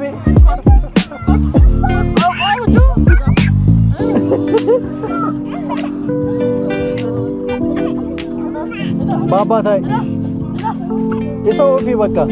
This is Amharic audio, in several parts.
baby. Baba thai. Isa ofi bakka.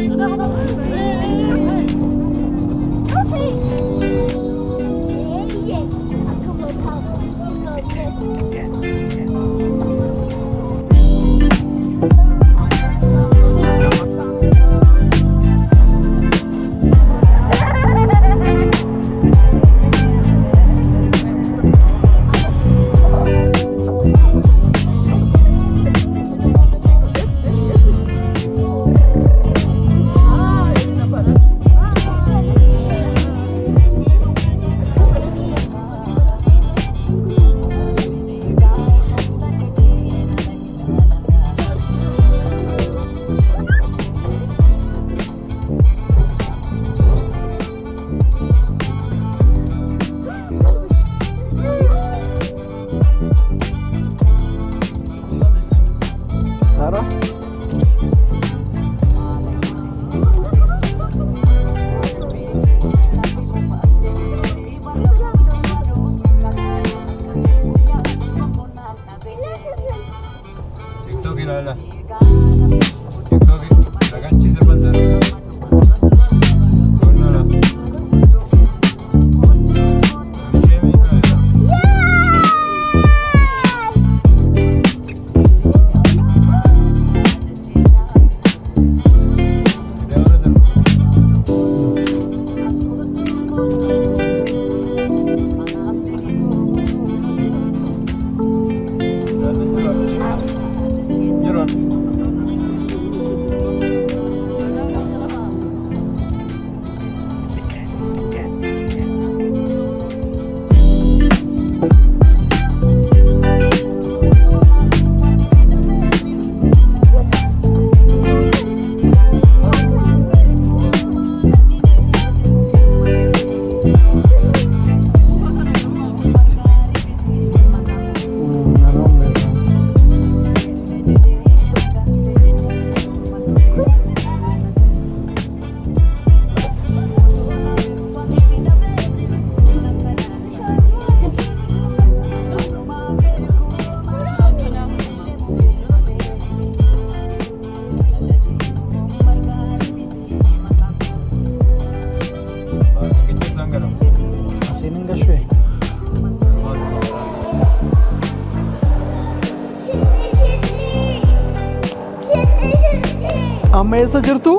Amma eessa jirtu?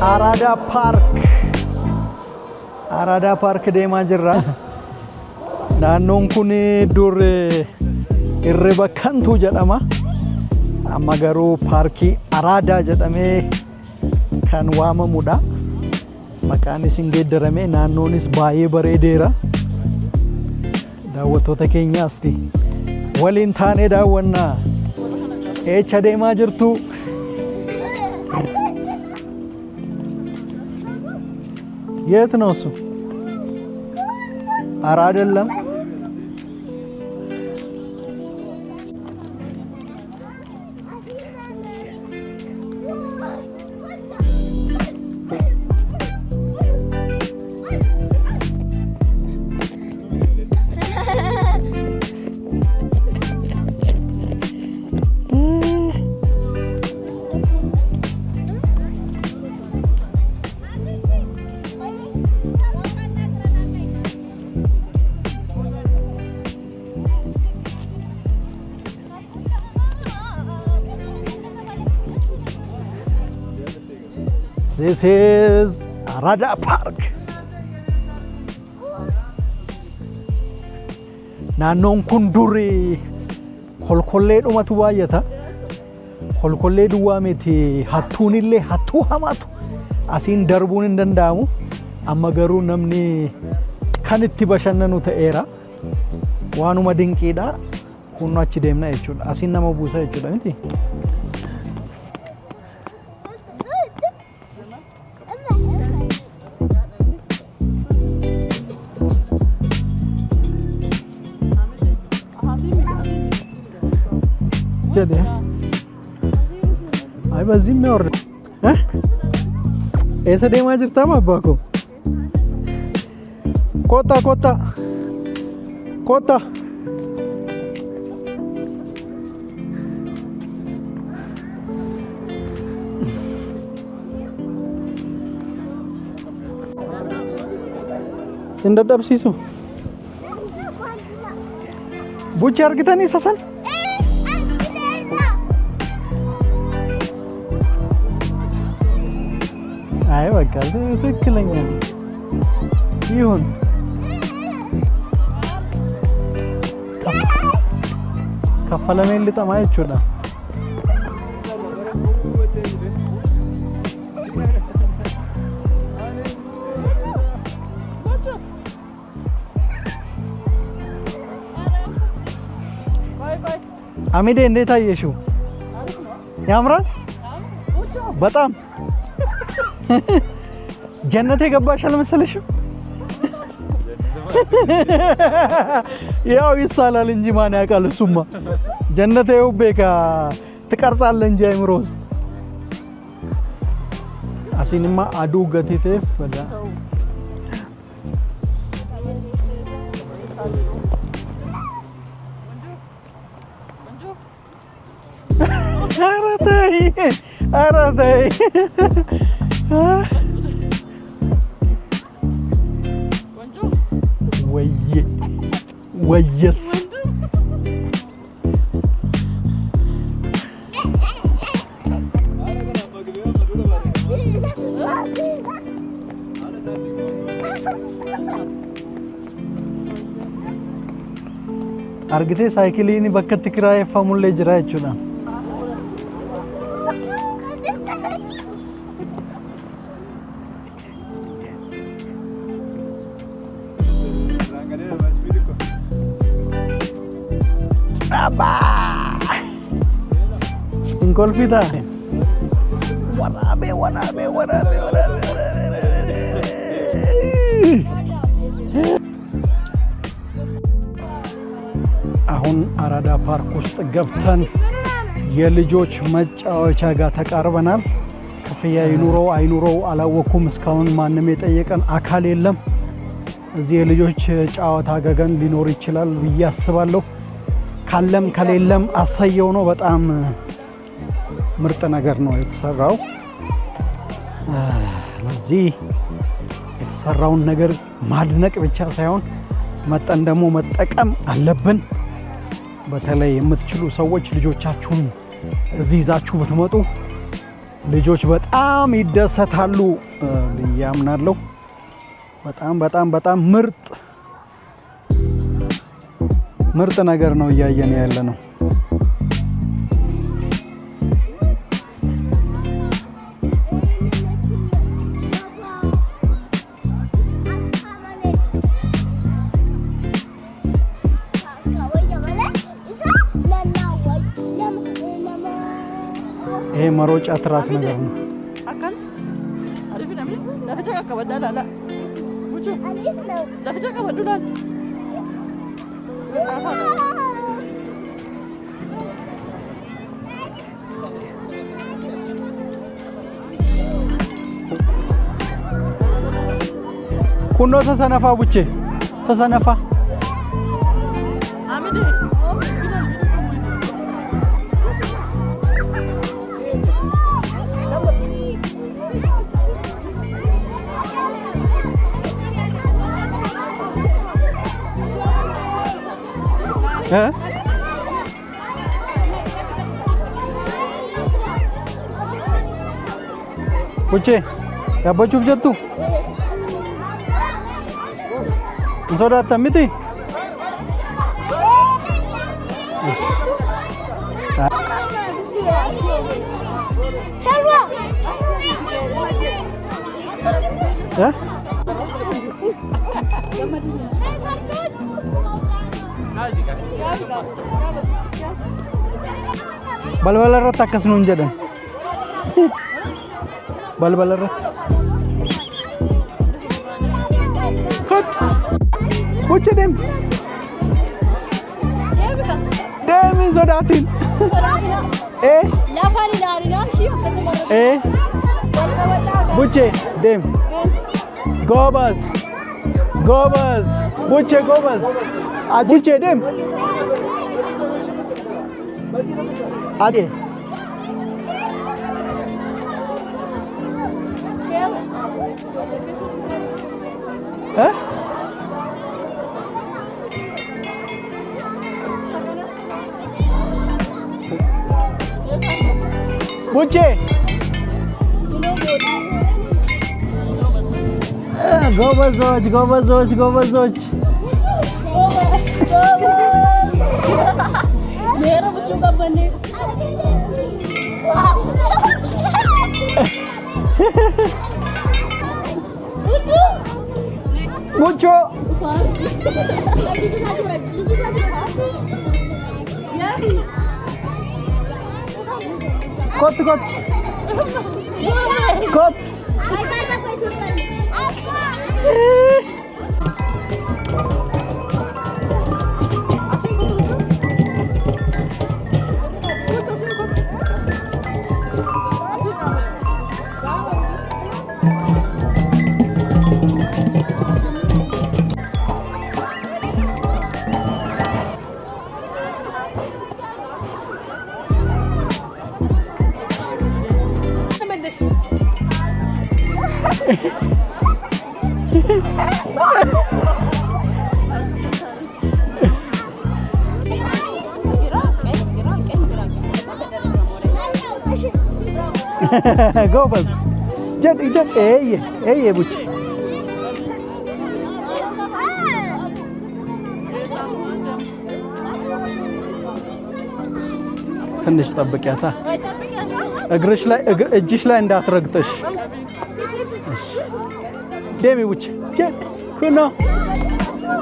Arada Park deemaa jirra. Naannoon kun dur irriba kantu jedhama. Amma garuu paarkii Araadaa jedhamee kan waamamudha. Maqaanis hin geeddarame, naannoonis baay'ee bareedeera. Daawwattoota keenyaas waliin taanee daawwannaa. Eessa deemaa jirtu? የት ነው እሱ? ኧረ አይደለም። This is Arada Park. Naannoon kun duri kolkollee dhumatu baay'ata. Kolkollee duwwaa miti, hattuunillee hattuu hamaatu asiin darbuun hin danda'amu. Amma garuu namni kan itti bashannanu ta'eera. Waanuma dinqiidha. Kun achi deemna jechuudha. Asiin nama buusa jechuudha miti. Ay, በዚህ የሚወርድ Esa deemaa jirtaa ma abbaa koo? Kottaa. Sin dadhabsiisu. Buchi argitanii sasan? አይ በቃ ትክክለኛ ይሁን። ከፈለሜን ልጠማ ይችላል። አሚዴ እንዴት አየሽው? ያምራል በጣም ጀነት የገባሽ አልመሰለሽም? ያው ይሳላል እንጂ ማን ያውቃል? እሱማ ጀነት ይኸው ቤካ ትቀርጻለህ እንጂ አይምሮ ውስጥ አሲንማ አዱ ገቲቴፍ በላ አራታይ ወየስ argite saayikiliin bakkatti kiraayeffamullee jira jechuudha. Inkolfita. Warabe. አሁን አራዳ ፓርክ ውስጥ ገብተን የልጆች መጫወቻ ጋር ተቃርበናል። ክፍያ ይኑረው አይኑረው አላወኩም። እስካሁን ማንም የጠየቀን አካል የለም። እዚህ የልጆች ጫወታ ገገን ሊኖር ይችላል ብዬ አስባለሁ። ካለም ከሌለም አሳየው ነው። በጣም ምርጥ ነገር ነው የተሰራው። ለዚህ የተሰራውን ነገር ማድነቅ ብቻ ሳይሆን መጠን ደግሞ መጠቀም አለብን። በተለይ የምትችሉ ሰዎች ልጆቻችሁን እዚህ ይዛችሁ ብትመጡ ልጆች በጣም ይደሰታሉ ብዬ አምናለሁ። በጣም ምርጥ ነገር ነው እያየን ያለ ነው። ይሄ መሮጫ ትራክ ነገር ነው። አካን አሪፍ ነው። ለፍቻ ከበዳላላ ሙቹ ለፍቻ ከበዱላል ኩኖ ሰሰነፋ ቡቼ ሰሰነፋ አሚዲ Buche, yaabbachuuf jettu? Hin sodaattan miti? Balbala irratti akkas nuun jedhan. Balbala irratti. Buche deemi. Deemi hin sodaatin. Lafaan ilaalinaa ishii akkasuma. ቡቼ ደም ጎበዝ ጎበዝ ቡቼ ጎበዝ ቡቼ ደም አዴ ቡቼ ጎበዞች ጎበዞች ጎበዞች ቡቾ ኮት ኮት ኮት ጎበዝ ጀድ ጀድ ኤይ ቡቼ ትንሽ ጠብቂያታ እግርሽ ላይ እጅሽ ላይ እንዳትረግጥሽ ደሚ ቡቼ ጀድ ኩኖ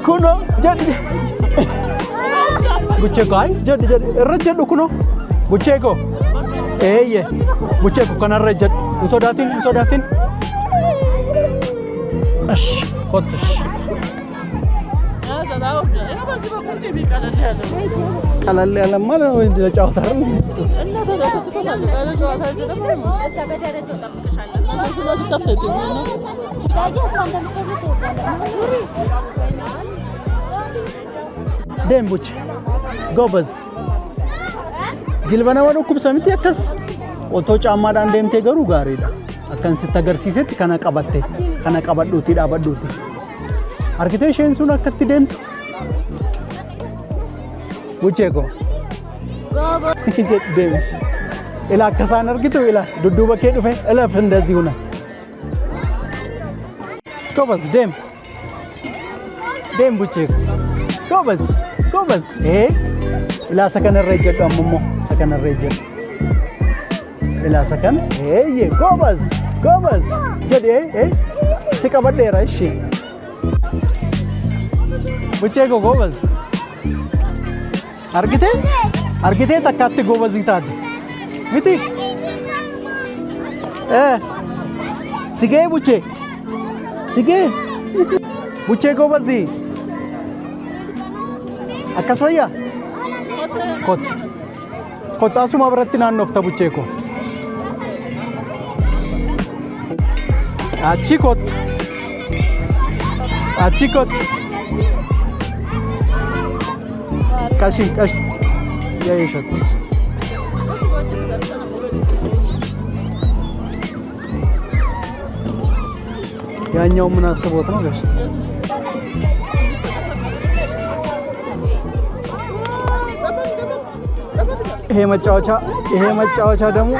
ኩኖ ጀድ ቡቼ ጋይ ጀድ ጀድ ረጀድ ኩኖ ቡቼ ጎ ኤይ ቡቼ ኮነረ ጀድ እንሶዳቲን እሺ ኮትሽ ቀለል ያለ ማለት ነው እንደ ጨዋታ አይደል እና ተጋስተሳለ ጨዋታ አይደለም ደም ቡቼ ጎበዝ ጅልበና ወዶ ኩብ ሰምት ያከስ ኦቶ ጫማዳን ደምቴ ገሩ ጋሪዳ አከን ስተገርሲሰት ከነቀበዱቲ ዳበዱቲ አርኪቴክቸርን ሱን አከት ደምት ቡቼ ጎ ጀት ደምስ ኢላ ከሳን አርጊቱ ኢላ ዱዱ በከ ዱፈ እለፍ እንደዚህ ሆነ ጎበዝ ደም ቡቼ ጎበዝ ኢላ ሰከነ ረጀዱ አምሞ ሰከነ ረጀዱ ኢላ ሰከን ጎበዝ ጀድ ሲቀበደራ እሺ ቡቼ ጎበዝ አርጊቴ ተካት ጎበዝ ይታድ ሚቲ ሲጌ ቡቼ ጎበዝ አከሶያ ኮታሱ ማብረቲ ናኖፍተ ቡቼ ኮ አቺ ኮት ቀሽ ያይሸት ያኛው ምን አስቦት ነው ጋሽ ይሄ መጫወቻ ደግሞ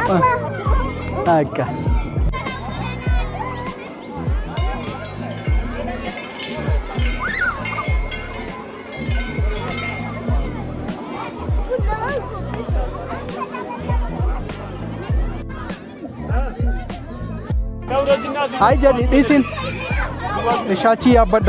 አቃ አይ ጀዲ ዲሲን እሻቺ ያበዳ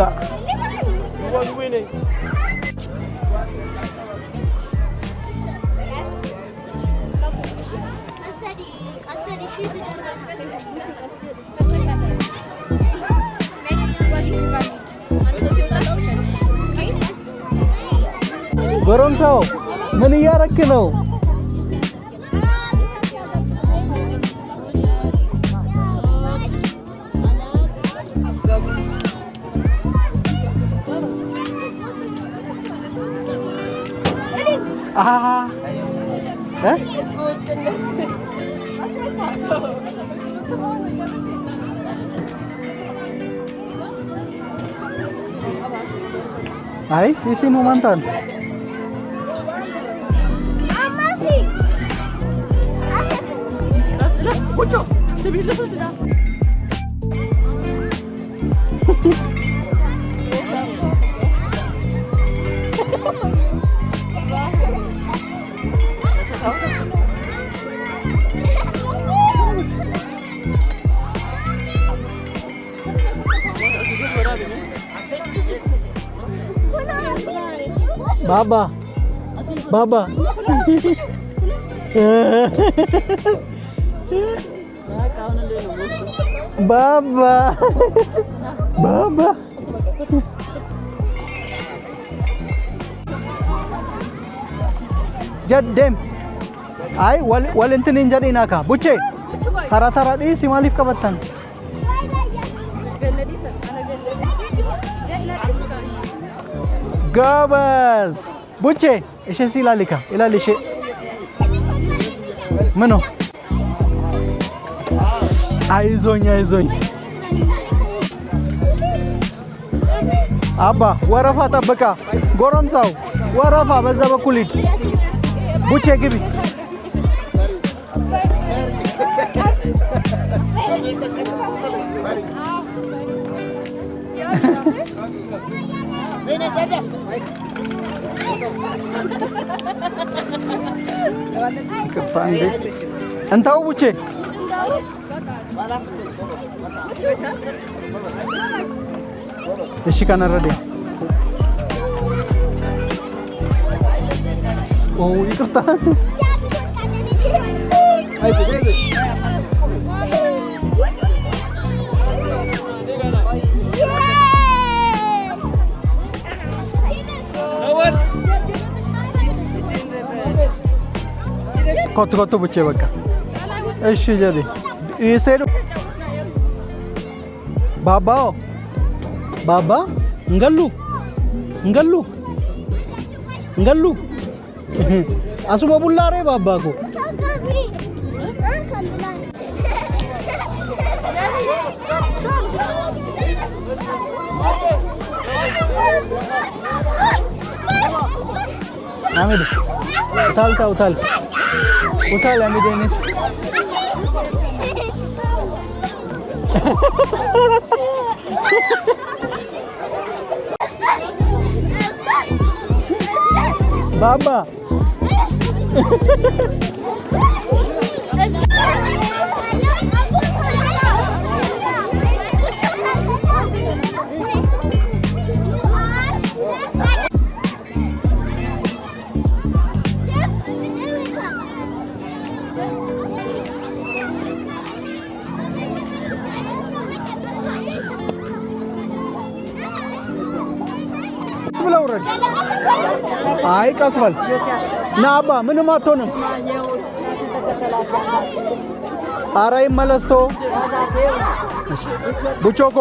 ጎረምሳው ምን እያረክ ነው? Ay, isi mo mantan. Mucho. Se ve la sociedad. Baba. Baba. Baba. Baba. Jaddem. Ay, walintinin jadina ka. Buche. Tara-tara di si Malif kabatan. Gabas. Buche. Ishe silalika. Ilalishe. Mano. አይዞኝ አይዞኝ አባ ወረፋ ጠብቃ ጎረምሳው ወረፋ በዛ በኩል ሂድ ቡቼ ግቢ ከፋንዴ እንታው ቡቼ እሺ ካናረደ ኦ ይቅርታ ኮት ኮት ብቻ በቃ እሺ ጀዲ ይስተዱ ባባው ባባ እንገሉ እንገሉ እንገሉ አሱማ ቡላሬ ባባኮ አሚድ ታልታ ውታል ውታል አሚደንስ Baba. Sebelah Ay, kasbal. Na ba, ምንም አትሆንም። አራይ መለስቶ ቡቾኮ